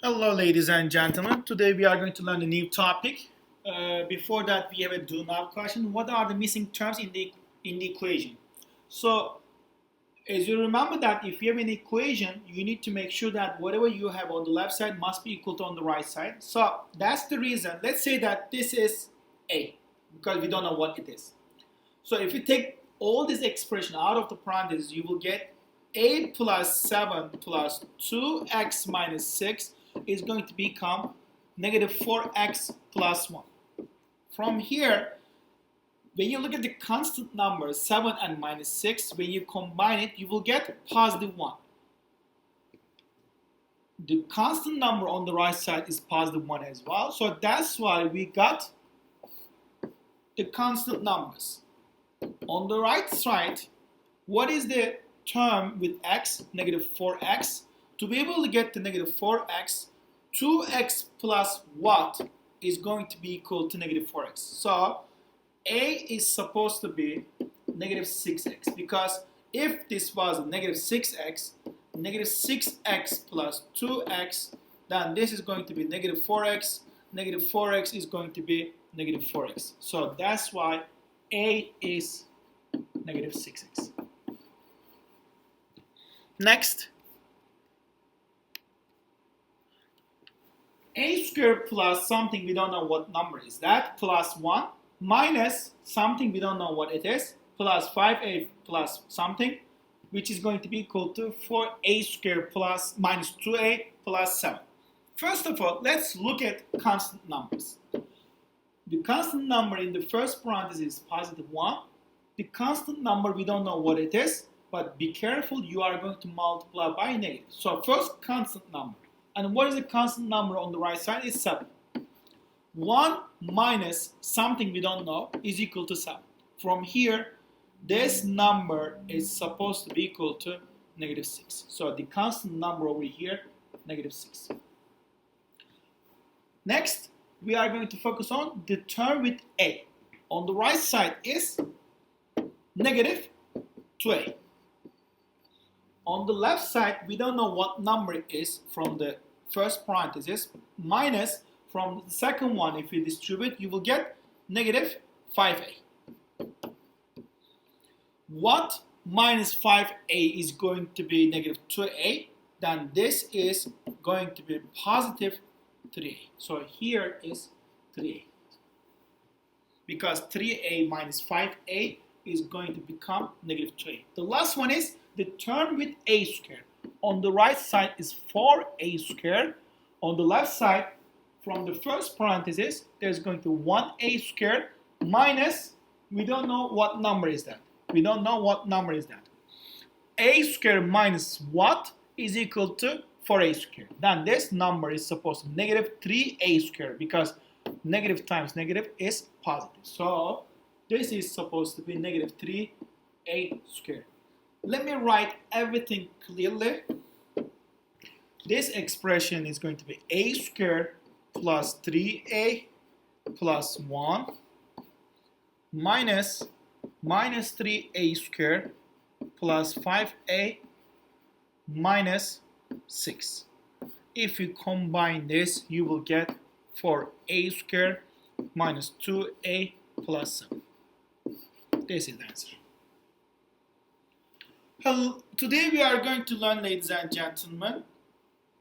Hello, ladies and gentlemen. Today we are going to learn a new topic. Before that, we have a do now question. What are the missing terms in the equation? So, as you remember that if you have an equation, you need to make sure that whatever you have on the left side must be equal to on the right side. So that's the reason. Let's say that this is a because we don't know what it is. So if you take all this expression out of the parentheses, you will get a plus 7 plus 2x minus 6 is going to become negative 4x plus 1. From here, when you look at the constant numbers 7 and minus 6, when you combine it, you will get positive 1. The constant number on the right side is positive 1 as well. So that's why we got the constant numbers. On the right side, what is the term with x? Negative 4x. To be able to get the negative 4x, 2x plus what is going to be equal to negative 4x. So a is supposed to be negative 6x, because if this was negative 6x, negative 6x plus 2x, then this is going to be negative 4x. Negative 4x is going to be negative 4x. So that's why a is negative 6x. Next, a squared plus something we don't know what number is that, plus 1, minus something we don't know what it is, plus 5a plus something, which is going to be equal to 4a squared plus minus 2a plus 7. First of all, let's look at constant numbers. The constant number in the first parenthesis is positive 1. The constant number, we don't know what it is, but be careful, you are going to multiply by negative. So first constant number. And what is the constant number on the right side? Is 7. 1 minus something we don't know is equal to 7. From here, this number is supposed to be equal to negative 6. So the constant number over here, negative 6. Next, we are going to focus on the term with a. On the right side is negative 2a. On the left side, we don't know what number it is from the first parenthesis, minus from the second one. If you distribute, you will get negative 5a. What minus 5a is going to be negative 2a? Then this is going to be positive 3a. So here is 3a. Because 3a minus 5a is going to become negative 2a. The last one is the term with a squared. On the right side is 4a squared. On the left side, from the first parenthesis, there's going to 1a squared minus, we don't know what number is that. We don't know what number is that. A squared minus what is equal to 4a squared. Then this number is supposed to be negative 3a squared, because negative times negative is positive. So this is supposed to be negative 3a squared. Let me write everything clearly. This expression is going to be a squared plus 3a plus 1 minus 3a squared plus 5a minus 6. If you combine this, you will get 4a squared minus 2a plus 7. This is the answer. Hello. Today we are going to learn, ladies and gentlemen,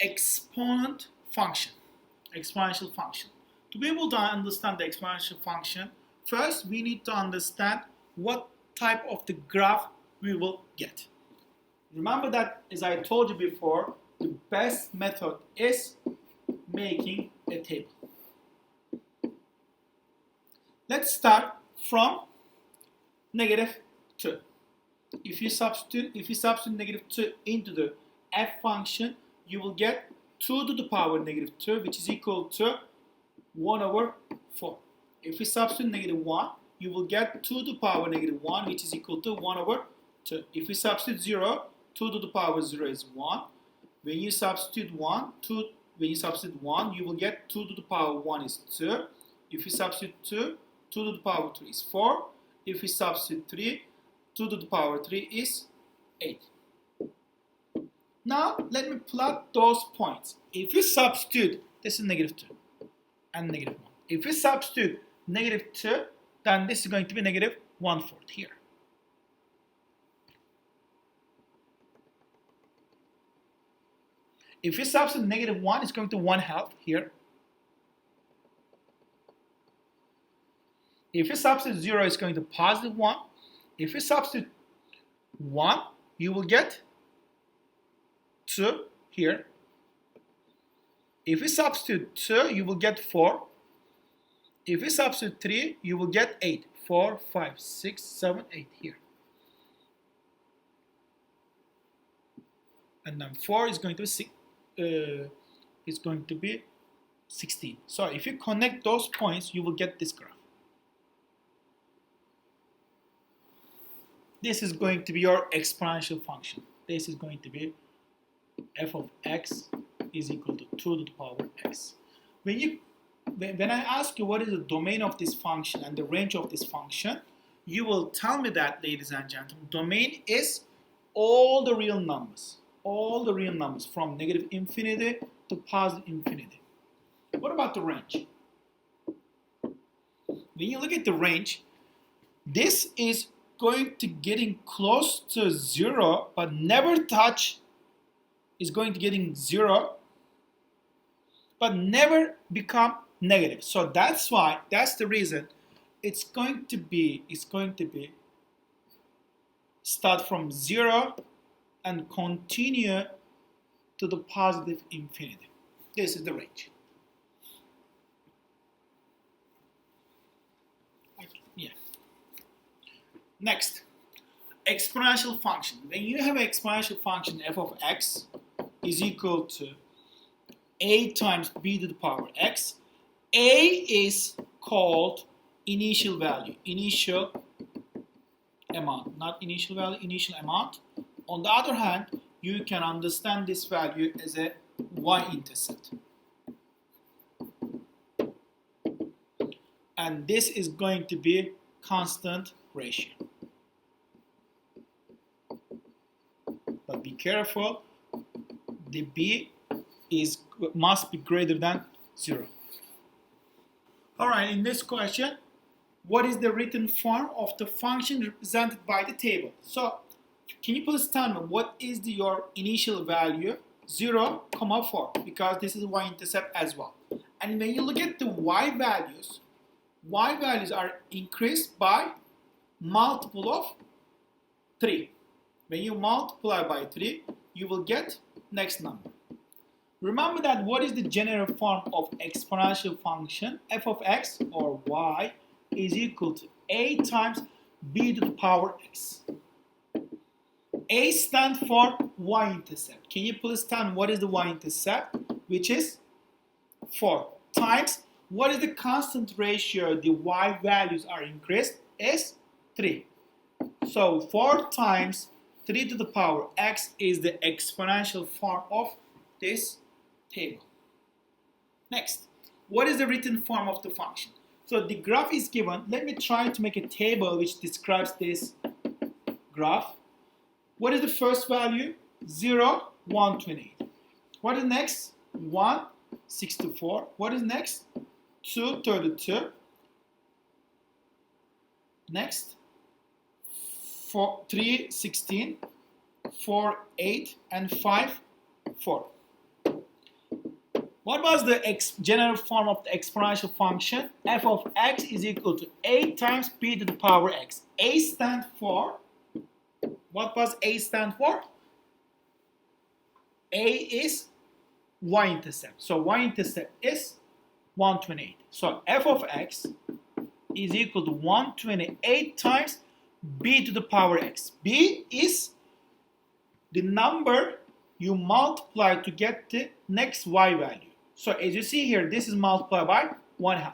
exponent function, exponential function. To be able to understand the exponential function, first we need to understand what type of the graph we will get. Remember that, as I told you before, the best method is making a table. Let's start from negative 2. If you substitute negative 2 into the f function, you will get 2 to the power negative 2, which is equal to 1 over 4. If you substitute negative 1, you will get 2 to the power negative 1, which is equal to 1 over 2. If you substitute 0, 2 to the power 0 is 1. When you substitute 1, you will get 2 to the power 1 is 2. If you substitute 2, 2 to the power 3 is 4. If you substitute 3, 2 to the power 3 is 8. Now let me plot those points. If you substitute, this is -2 and -1. If you substitute -2, then this is going to be -1/4 here. If you substitute -1, it's going to 1/2 here. If you substitute 0, it's going to +1. If you substitute 1, you will get 2 here. If you substitute 2, you will get 4. If you substitute 3, you will get 8. 4, 5, 6, 7, 8 here. And then 4 is going to be 16. So if you connect those points, you will get this graph. This is going to be your exponential function. This is going to be f of x is equal to 2 to the power x. When I ask you what is the domain of this function and the range of this function, you will tell me that, ladies and gentlemen, domain is all the real numbers. All the real numbers from -infinity to +infinity. What about the range? When you look at the range, this is going to getting close to 0, but never touch is going to getting 0, but never become negative. So that's the reason it's going to be start from 0 and continue to the positive infinity. This is the range. Yeah. Next, exponential function. When you have an exponential function f of x is equal to a times b to the power x, a is called initial value, initial amount, not initial value, initial amount. On the other hand, you can understand this value as a y-intercept. And this is going to be constant ratio. But be careful, the b must be greater than 0. Alright, in this question, what is the written form of the function represented by the table? So, can you please tell me what is your initial value? 0, 4, because this is y-intercept as well. And when you look at the y values are increased by multiple of 3. When you multiply by 3, you will get next number. Remember that what is the general form of exponential function? F of x or y is equal to a times b to the power x. A stands for y-intercept. Can you please tell me what is the y-intercept? Which is 4 times what is the constant ratio the y values are increased is 3. So 4 times 3 to the power x is the exponential form of this table. Next, what is the written form of the function? So the graph is given. Let me try to make a table which describes this graph. What is the first value? 0, 128. What is next? 1, 64. What is next? 2, 32. Next, 4, 3, 16. 4, 8. And 5, 4. What was the general form of the exponential function? F of x is equal to a times b to the power x. A stands for, what was A stand for? A is y-intercept. So y-intercept is 128. So f of x is equal to 128 times b to the power x. B is the number you multiply to get the next y value. So as you see here, this is multiplied by 1/2.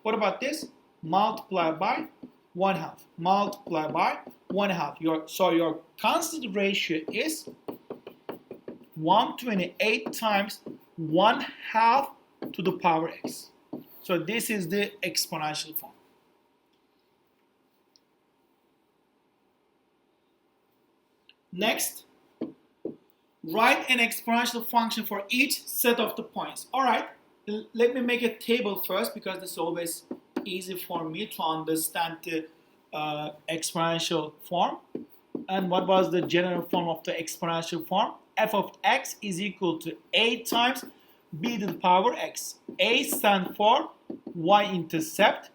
What about this? Multiply by 1/2. Multiply by 1/2. So your constant ratio is 128 times 1/2 to the power x. So this is the exponential form. Next, Write an exponential function for each set of the points. Alright, let me make a table first because this is always easy for me to understand the exponential form. And what was the general form of the exponential form? F of x is equal to a times b to the power x. A stands for y-intercept,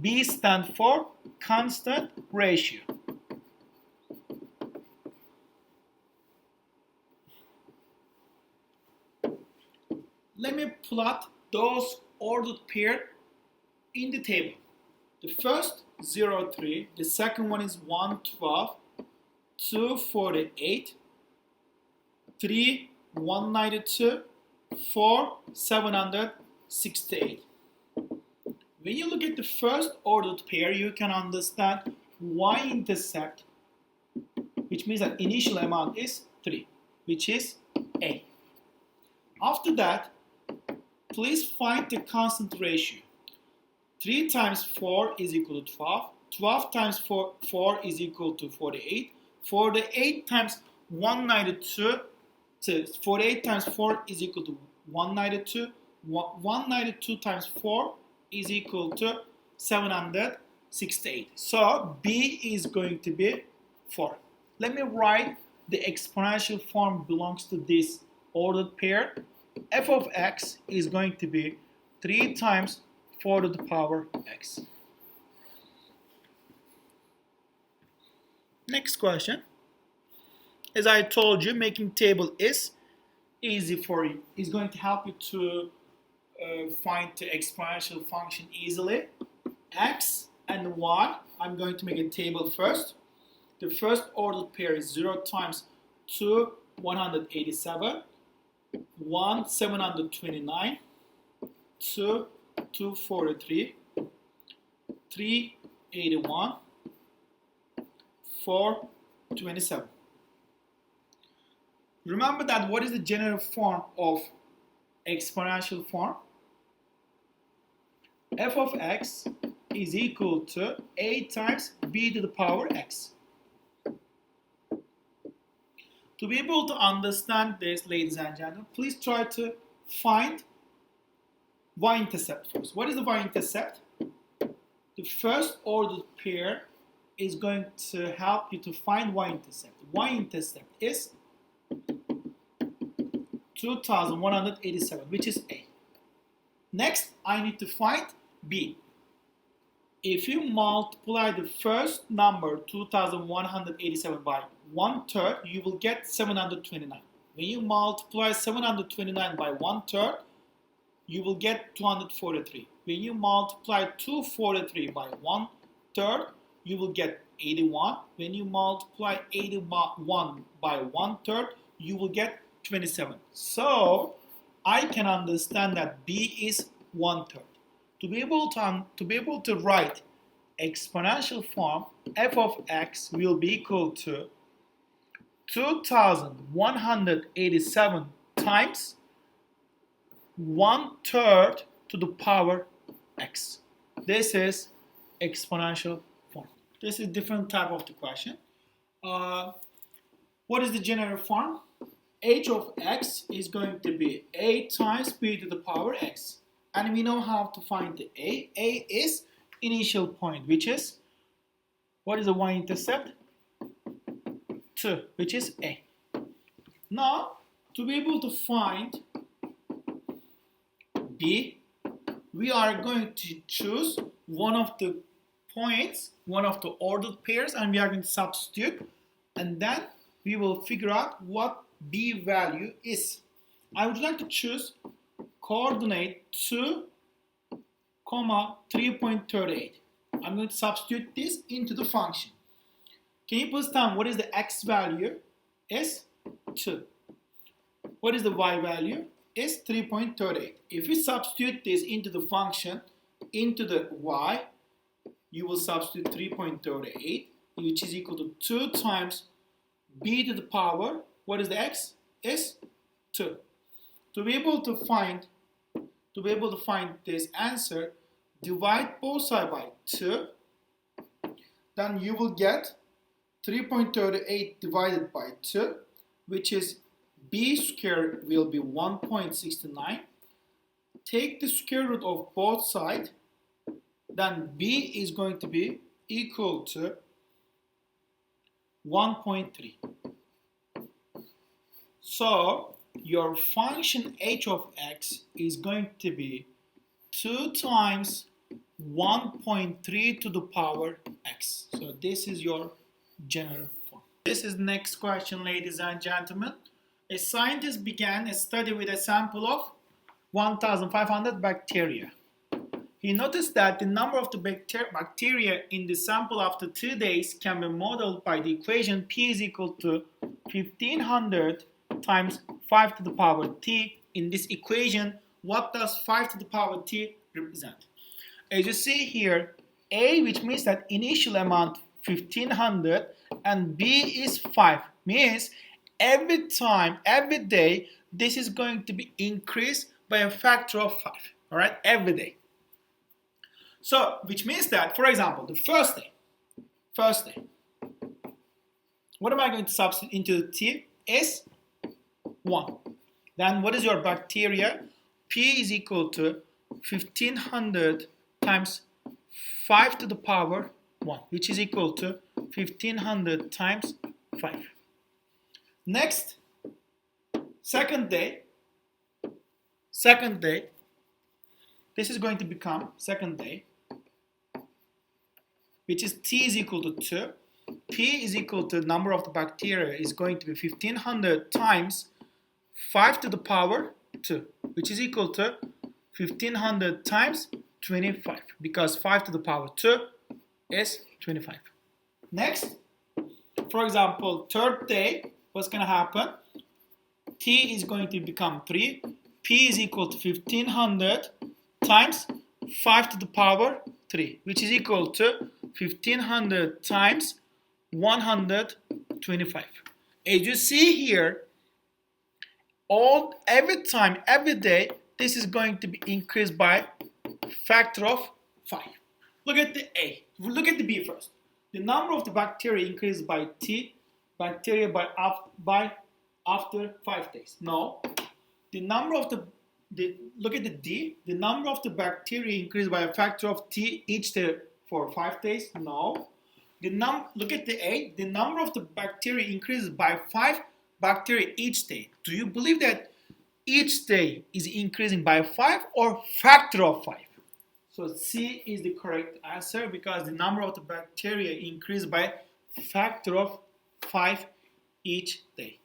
b stands for constant ratio. Let me plot those ordered pairs in the table. The first 0, 3, the second one is 1, 12, 2, 48, 3, 192, 4, 768. When you look at the first ordered pair, you can understand y-intercept, which means that initial amount is 3, which is A. After that, please find the constant ratio. 3 times 4 is equal to 12. 12 times 4 is equal to 48. 48 times 192, so 48 times 4 is equal to 192. 192 times 4 is equal to 768. So B is going to be 4. Let me write the exponential form belongs to this ordered pair. F of x is going to be 3 times 4 to the power x. Next question. As I told you, making table is easy for you. It's going to help you to find the exponential function easily. X and y, I'm going to make a table first. The first ordered pair is 0 times 2, 187, 1, 729, 2, 243, 3, 81, 4, 27. Remember that what is the general form of exponential form? F of x is equal to a times b to the power x. To be able to understand this, ladies and gentlemen, please try to find y-intercept first. What is the y-intercept? The first ordered pair is going to help you to find y-intercept. Y-intercept is 2187, which is A. Next, I need to find B. If you multiply the first number 2187 by 1/3, you will get 729. When you multiply 729 by 1/3, you will get 243. When you multiply 243 by 1/3, you will get 81. When you multiply 81 by 1/3, you will get 27. So I can understand that B is 1/3. To be able to write exponential form, f of x will be equal to 2187 times 1/3 to the power x. This is exponential form. This is different type of the question. What is the general form? H of x is going to be a times b to the power x. And we know how to find the a. A is initial point, which is, what is the y-intercept? 2, which is A. Now, to be able to find B, we are going to choose one of the points, one of the ordered pairs, and we are going to substitute, and then we will figure out what B value is. I would like to choose coordinate 2, 3.38. I'm going to substitute this into the function. Can you please tell me what is the x value? Is 2. What is the y value? Is 3.38. If we substitute this into the function, into the y, you will substitute 3.38, which is equal to 2 times b to the power, what is the x? Is 2. To be able to find this answer, divide both sides by 2, then you will get 3.38 divided by 2, which is b squared will be 1.69. Take the square root of both sides, then b is going to be equal to 1.3. So your function h of x is going to be 2 times 1.3 to the power x. So this is your general form. This is the next question, ladies and gentlemen. A scientist began a study with a sample of 1,500 bacteria. He noticed that the number of the bacteria in the sample after 2 days can be modeled by the equation p is equal to 1500 times 5 to the power t. In this equation, what does 5 to the power t represent? As you see here, a, which means that initial amount 1500, and b is 5, means every time, every day, this is going to be increased by a factor of 5, all right, every day. So, which means that, for example, the first day, what am I going to substitute into the t? Is 1. Then what is your bacteria? P is equal to 1500 times 5 to the power 1, which is equal to 1500 times 5. Next, second day, this is going to become second day, which is t is equal to 2. P is equal to number of the bacteria is going to be 1500 times 5 to the power 2, which is equal to 1500 times 25, because 5 to the power 2 is 25. Next, for example, third day, what's going to happen? T is going to become 3. P is equal to 1500 times 5 to the power 3, which is equal to 1500 times 125. As you see here, every time, every day, this is going to be increased by factor of 5. Look at the A. Look at the B first. The number of the bacteria increased by T, bacteria by after 5 days. No. The number of look at the D. The number of the bacteria increased by a factor of T each day for 5 days. No. Look at the A. The number of the bacteria increases by 5 bacteria each day. Do you believe that each day is increasing by 5 or factor of 5? So C is the correct answer, because the number of the bacteria increased by factor of 5 each day.